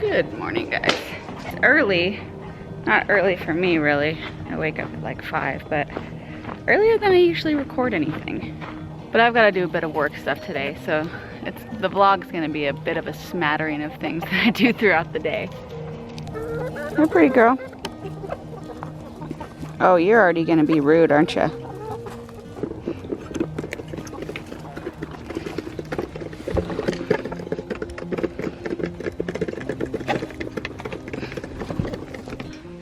Good morning, guys. It's early. Not early for me, really. I wake up at like 5, but earlier than I usually record anything. But I've got to do a bit of work stuff today, so the vlog's gonna be a bit of a smattering of things that I do throughout the day. You're pretty girl. Oh, you're already gonna be rude, aren't you?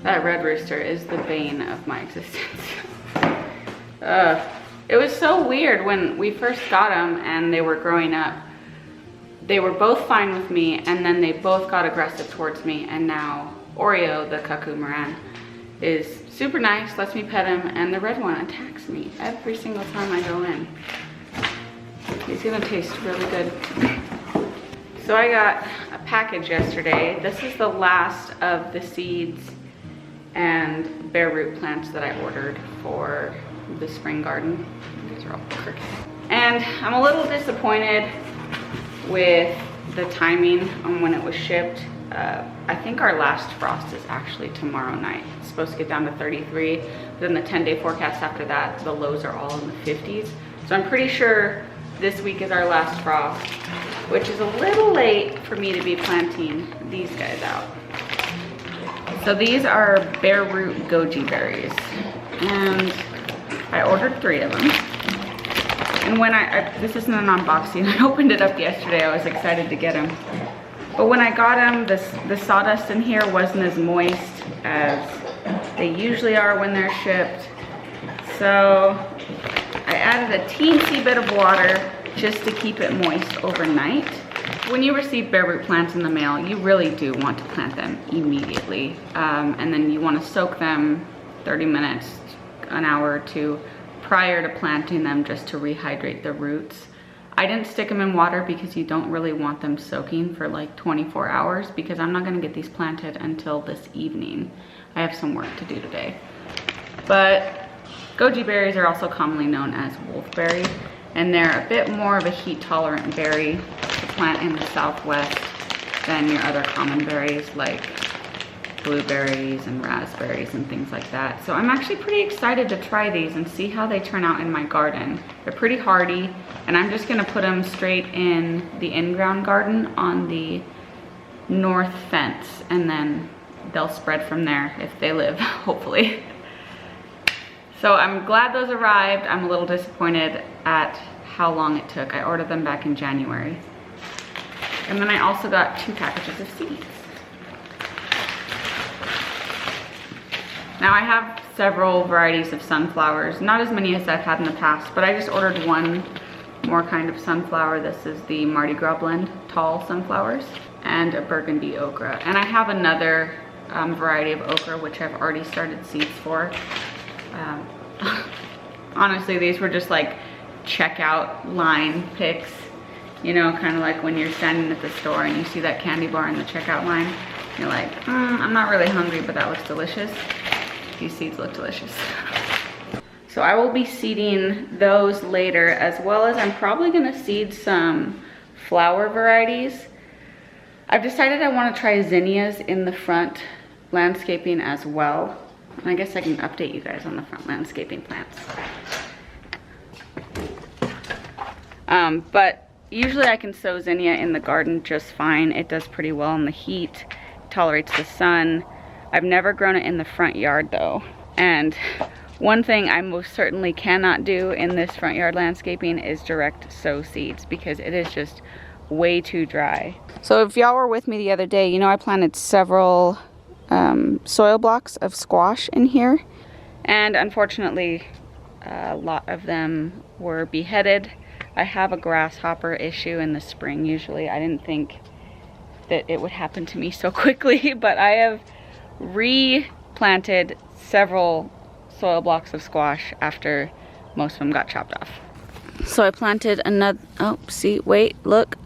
That red rooster is the bane of my existence. It was so weird when we first got them and they were growing up. They were both fine with me, and then they both got aggressive towards me, and now Oreo, the cuckoo Moran, is super nice, lets me pet him, and the red one attacks me every single time I go in. He's gonna taste really good. So I got a package yesterday. This is the last of the seeds and bare root plants that I ordered for the spring garden. These are all crooked. And I'm a little disappointed with the timing on when it was shipped. I think our last frost is actually tomorrow night. It's supposed to get down to 33, but then the 10-day forecast after that, the lows are all in the 50s. So I'm pretty sure this week is our last frost, which is a little late for me to be planting these guys out. So these are bare root goji berries, and I ordered 3 of them. And when this isn't an unboxing, I opened it up yesterday. I was excited to get them. But when I got them, the sawdust in here wasn't as moist as they usually are when they're shipped. So I added a teensy bit of water just to keep it moist overnight. When you receive bare root plants in the mail, you really do want to plant them immediately. And then you want to soak them 30 minutes, an hour or 2 prior to planting them, just to rehydrate the roots. I didn't stick them in water because you don't really want them soaking for like 24 hours, because I'm not going to get these planted until this evening. I have some work to do today. But goji berries are also commonly known as wolfberry, and they're a bit more of a heat tolerant berry to plant in the Southwest than your other common berries like blueberries and raspberries and things like that. So I'm actually pretty excited to try these and see how they turn out in my garden. They're pretty hardy, and I'm just gonna put them straight in the in-ground garden on the north fence, and then they'll spread from there if they live, hopefully. So I'm glad those arrived. I'm a little disappointed at how long it took. I ordered them back in January. And then I also got 2 packages of seeds. Now I have several varieties of sunflowers, not as many as I've had in the past, but I just ordered one more kind of sunflower. This is the Mardi Gras blend, tall sunflowers, and a burgundy okra. And I have another variety of okra, which I've already started seeds for. Honestly, these were just like checkout line picks, you know, kind of like when you're standing at the store and you see that candy bar in the checkout line. You're like, I'm not really hungry, but that looks delicious. These seeds look delicious. So I will be seeding those later, as well as I'm probably gonna seed some flower varieties. I've decided I want to try zinnias in the front landscaping as well. And I guess I can update you guys on the front landscaping plants. But usually I can sow zinnia in the garden just fine. It does pretty well in the heat, tolerates the sun. I've never grown it in the front yard though. And one thing I most certainly cannot do in this front yard landscaping is direct sow seeds, because it is just way too dry. So if y'all were with me the other day, you know I planted several soil blocks of squash in here, and unfortunately a lot of them were beheaded. I have a grasshopper issue in the spring usually. I didn't think that it would happen to me so quickly, but I have replanted several soil blocks of squash after most of them got chopped off. So I planted another, oh, see, wait, look.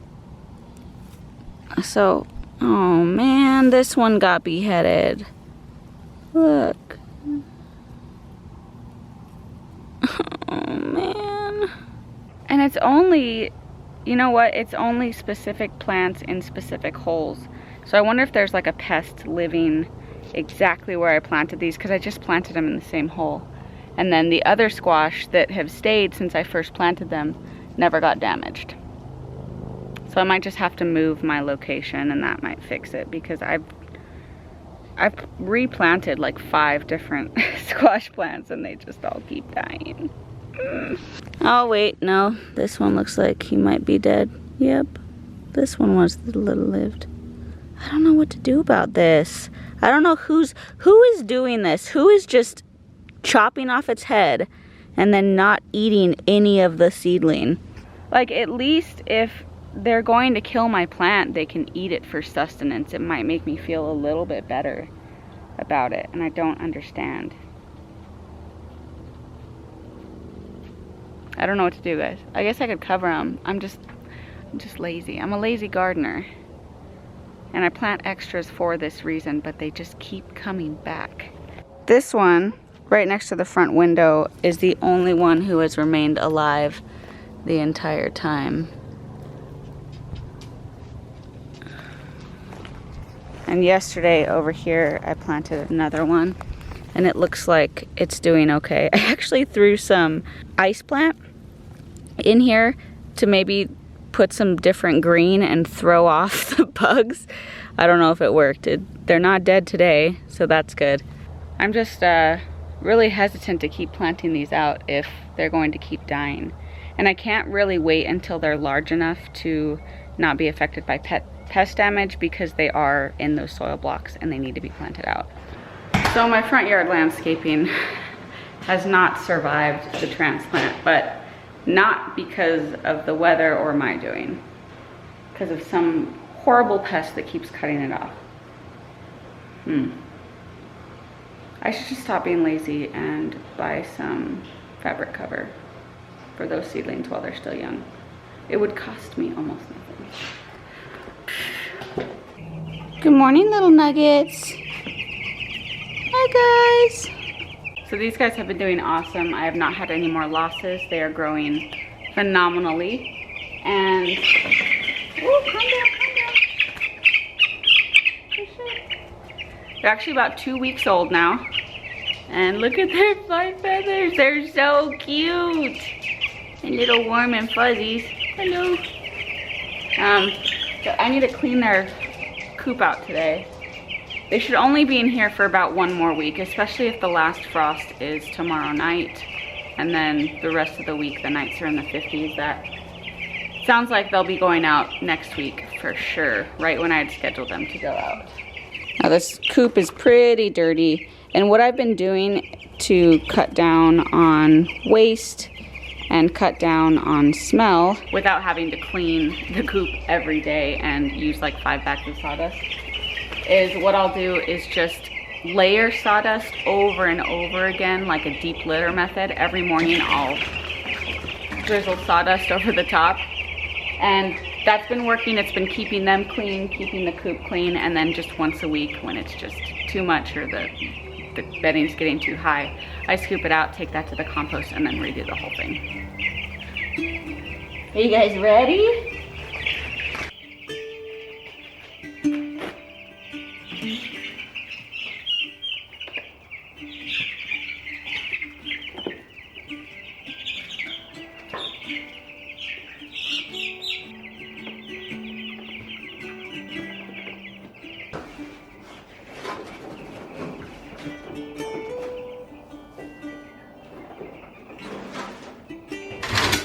So, oh man, this one got beheaded. Look. Oh man. And it's only, you know what, it's only specific plants in specific holes. So I wonder if there's like a pest living exactly where I planted these, because I just planted them in the same hole. And then the other squash that have stayed since I first planted them never got damaged. So I might just have to move my location and that might fix it, because I've replanted like 5 different squash plants and they just all keep dying. Oh wait, no, this one looks like he might be dead. Yep, this one was the little lived. I don't know what to do about this. I don't know who is doing this. Who is just chopping off its head and then not eating any of the seedling? Like, at least if they're going to kill my plant, they can eat it for sustenance. It might make me feel a little bit better about it, and I don't understand. I don't know what to do, guys. I guess I could cover them. I'm just lazy. I'm a lazy gardener. And I plant extras for this reason, but they just keep coming back. This one, right next to the front window, is the only one who has remained alive the entire time. And yesterday over here, I planted another one, and it looks like it's doing okay. I actually threw some ice plant in here to maybe put some different green and throw off the bugs. I don't know if it worked. They're not dead today, so that's good. I'm just really hesitant to keep planting these out if they're going to keep dying. And I can't really wait until they're large enough to not be affected by pest damage, because they are in those soil blocks and they need to be planted out. So my front yard landscaping has not survived the transplant, but not because of the weather or my doing, because of some horrible pest that keeps cutting it off. I should just stop being lazy and buy some fabric cover for those seedlings while they're still young. It would cost me almost nothing. Good morning, little nuggets. Hi, guys. So these guys have been doing awesome. I have not had any more losses. They are growing phenomenally. And, oh, calm down. They're actually about 2 weeks old now. And look at their flight feathers. They're so cute. And little warm and fuzzies. Hello. So I need to clean their coop out today. They should only be in here for about 1 more week, especially if the last frost is tomorrow night. And then the rest of the week, the nights are in the 50s. That sounds like they'll be going out next week for sure, right when I had scheduled them to go out. Now this coop is pretty dirty, and what I've been doing to cut down on waste and cut down on smell without having to clean the coop every day and use like 5 bags of sawdust is what I'll do is just layer sawdust over and over again, like a deep litter method. Every morning I'll drizzle sawdust over the top, and that's been working. It's been keeping them clean, keeping the coop clean, and then just once a week when it's just too much or the bedding's getting too high, I scoop it out, take that to the compost, and then redo the whole thing. Are you guys ready?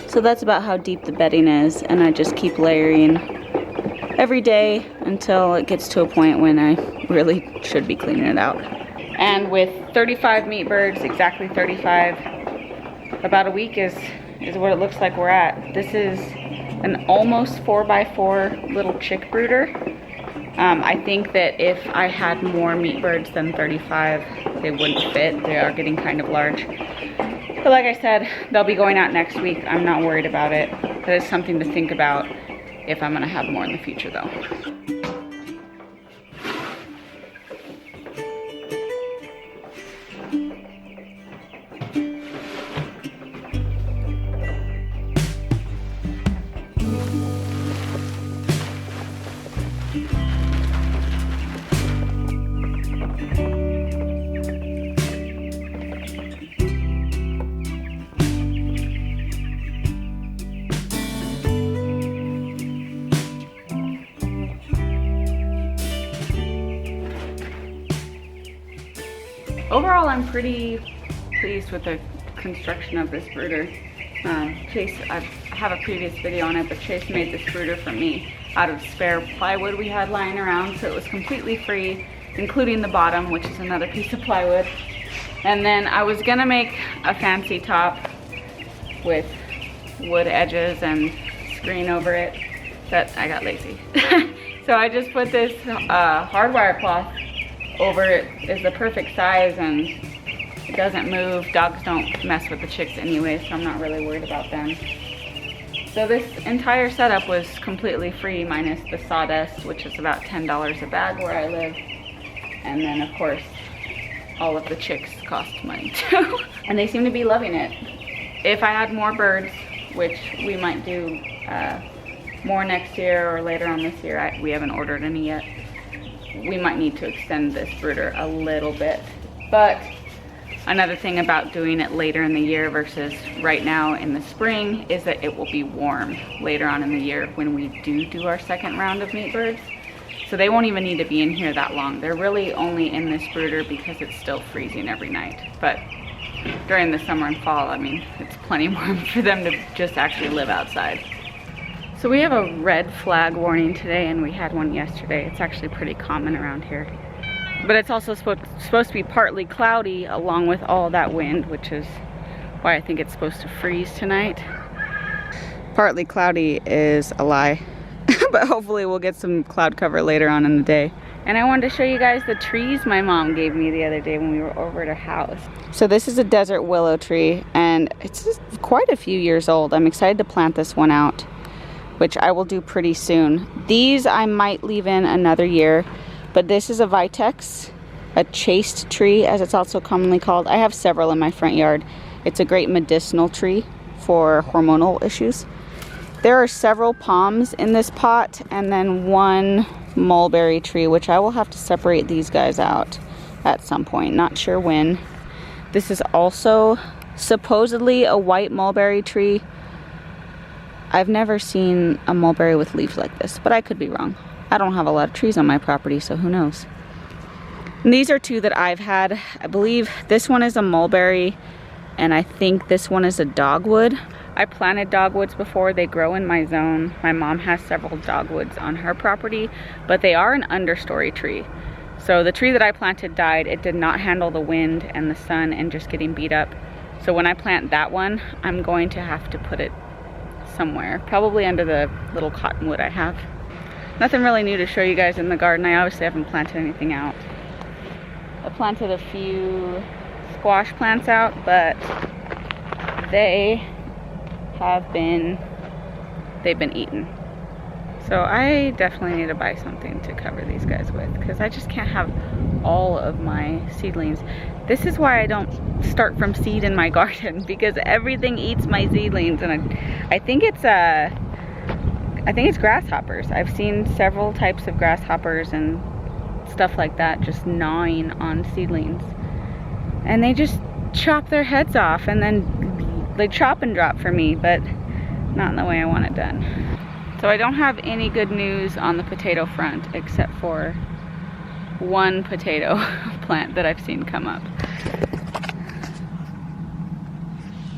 So that's about how deep the bedding is, and I just keep layering every day until it gets to a point when I really should be cleaning it out. And with 35 meat birds, exactly 35, about a week is what it looks like we're at. This is an almost 4x4 little chick brooder. I think that if I had more meat birds than 35, they wouldn't fit. They are getting kind of large. But like I said, they'll be going out next week. I'm not worried about it. That is something to think about if I'm gonna have more in the future though. overall, I'm pretty pleased with the construction of this brooder. Chase, I have a previous video on it, but Chase made this brooder for me out of spare plywood we had lying around, so it was completely free, including the bottom, which is another piece of plywood. And then I was gonna make a fancy top with wood edges and screen over it, but I got lazy. So I just put this hardwire cloth over it. Is the perfect size and it doesn't move. Dogs don't mess with the chicks anyway, so I'm not really worried about them. So this entire setup was completely free, minus the sawdust, which is about $10 a bag where I live. And then of course, all of the chicks cost money too. And they seem to be loving it. If I had more birds, which we might do more next year or later on this year, we haven't ordered any yet, we might need to extend this brooder a little bit. But another thing about doing it later in the year versus right now in the spring is that it will be warm later on in the year when we do our second round of meat birds. So they won't even need to be in here that long. They're really only in this brooder because it's still freezing every night. But during the summer and fall, I mean, it's plenty warm for them to just actually live outside. So we have a red flag warning today, and we had one yesterday. It's actually pretty common around here. But it's also supposed to be partly cloudy along with all that wind, which is why I think it's supposed to freeze tonight. Partly cloudy is a lie, but hopefully we'll get some cloud cover later on in the day. And I wanted to show you guys the trees my mom gave me the other day when we were over at her house. So this is a desert willow tree, and it's just quite a few years old. I'm excited to plant this one out, which I will do pretty soon. These I might leave in another year, but this is a vitex, a chaste tree as it's also commonly called. I have several in my front yard. It's a great medicinal tree for hormonal issues. There are several palms in this pot and then one mulberry tree, which I will have to separate these guys out at some point, not sure when. This is also supposedly a white mulberry tree. I've never seen a mulberry with leaves like this, but I could be wrong. I don't have a lot of trees on my property, so who knows. And these are two that I've had. I believe this one is a mulberry, and I think this one is a dogwood. I planted dogwoods before. They grow in my zone. My mom has several dogwoods on her property, but they are an understory tree. So the tree that I planted died. It did not handle the wind and the sun and just getting beat up. So when I plant that one, I'm going to have to put it somewhere, probably under the little cottonwood I have. Nothing really new to show you guys in the garden. I obviously haven't planted anything out. I planted a few squash plants out, but they've been eaten. So I definitely need to buy something to cover these guys with, because I just can't have all of my seedlings. This is why I don't start from seed in my garden, because everything eats my seedlings, and I think it's grasshoppers. I've seen several types of grasshoppers and stuff like that just gnawing on seedlings, and they just chop their heads off, and then they chop and drop for me, but not in the way I want it done. So I don't have any good news on the potato front, except for one potato plant that I've seen come up.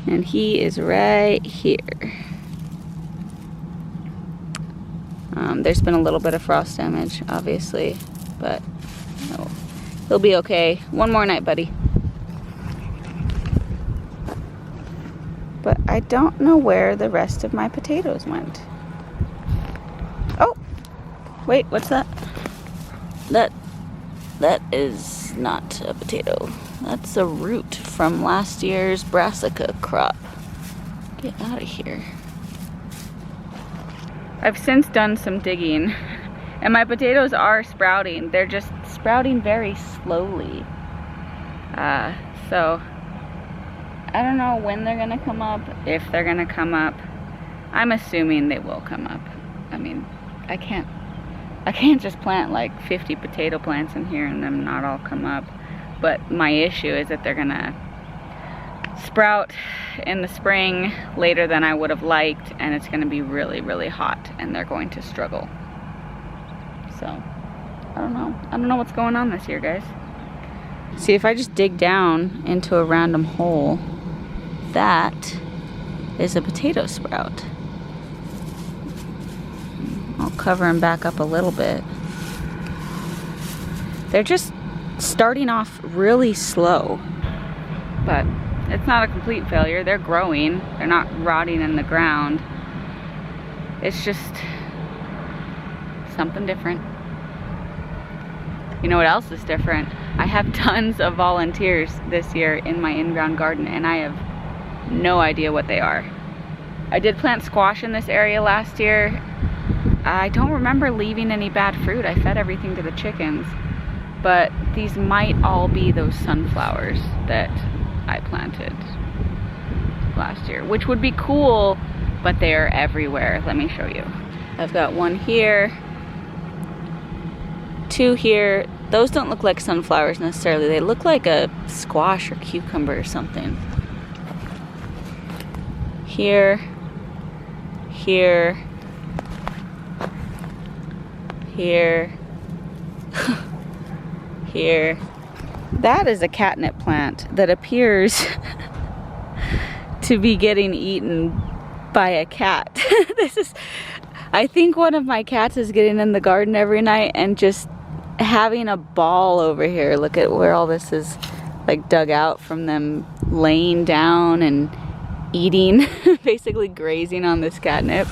And he is right here. There's been a little bit of frost damage, obviously, but no, he'll be okay. One more night, buddy. But I don't know where the rest of my potatoes went. Oh, wait, what's that? That is not a potato. That's a root from last year's brassica crop. Get out of here. I've since done some digging, and my potatoes are sprouting. They're just sprouting very slowly. So I don't know when they're gonna come up, if they're gonna come up. I'm assuming they will come up. I mean, I can't just plant like 50 potato plants in here and them not all come up. But my issue is that they're gonna sprout in the spring later than I would have liked, and it's gonna be really, really hot, and they're going to struggle. So, I don't know what's going on this year, guys. See, if I just dig down into a random hole, that is a potato sprout. I'll cover them back up a little bit. They're just starting off really slow, but it's not a complete failure. They're growing. They're not rotting in the ground. It's just something different. You know what else is different? I have tons of volunteers this year in my in-ground garden, and I have no idea what they are. I did plant squash in this area last year. I don't remember leaving any bad fruit. I fed everything to the chickens. But these might all be those sunflowers that I planted last year, which would be cool, but they are everywhere. Let me show you. I've got one here, two here. Those don't look like sunflowers necessarily. They look like a squash or cucumber or something. Here, here, here, here. That is a catnip plant that appears to be getting eaten by a cat. I think one of my cats is getting in the garden every night and just having a ball over here. Look at where all this is like dug out from them laying down and eating, basically grazing on this catnip.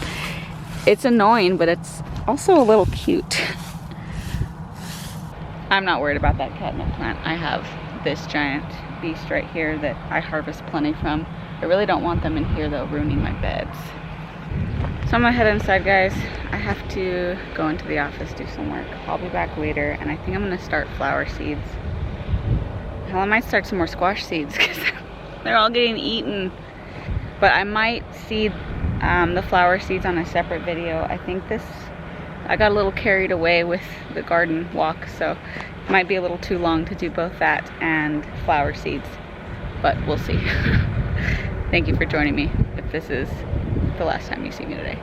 It's annoying, but it's also a little cute. I'm not worried about that catnip plant. I have this giant beast right here that I harvest plenty from. I really don't want them in here though, ruining my beds. So I'm gonna head inside, guys. I have to go into the office, do some work. I'll be back later, and I think I'm gonna start flower seeds. Hell, I might start some more squash seeds because they're all getting eaten. But I might seed the flower seeds on a separate video. I think I got a little carried away with the garden walk, so it might be a little too long to do both that and flower seeds, but we'll see. Thank you for joining me if this is the last time you see me today.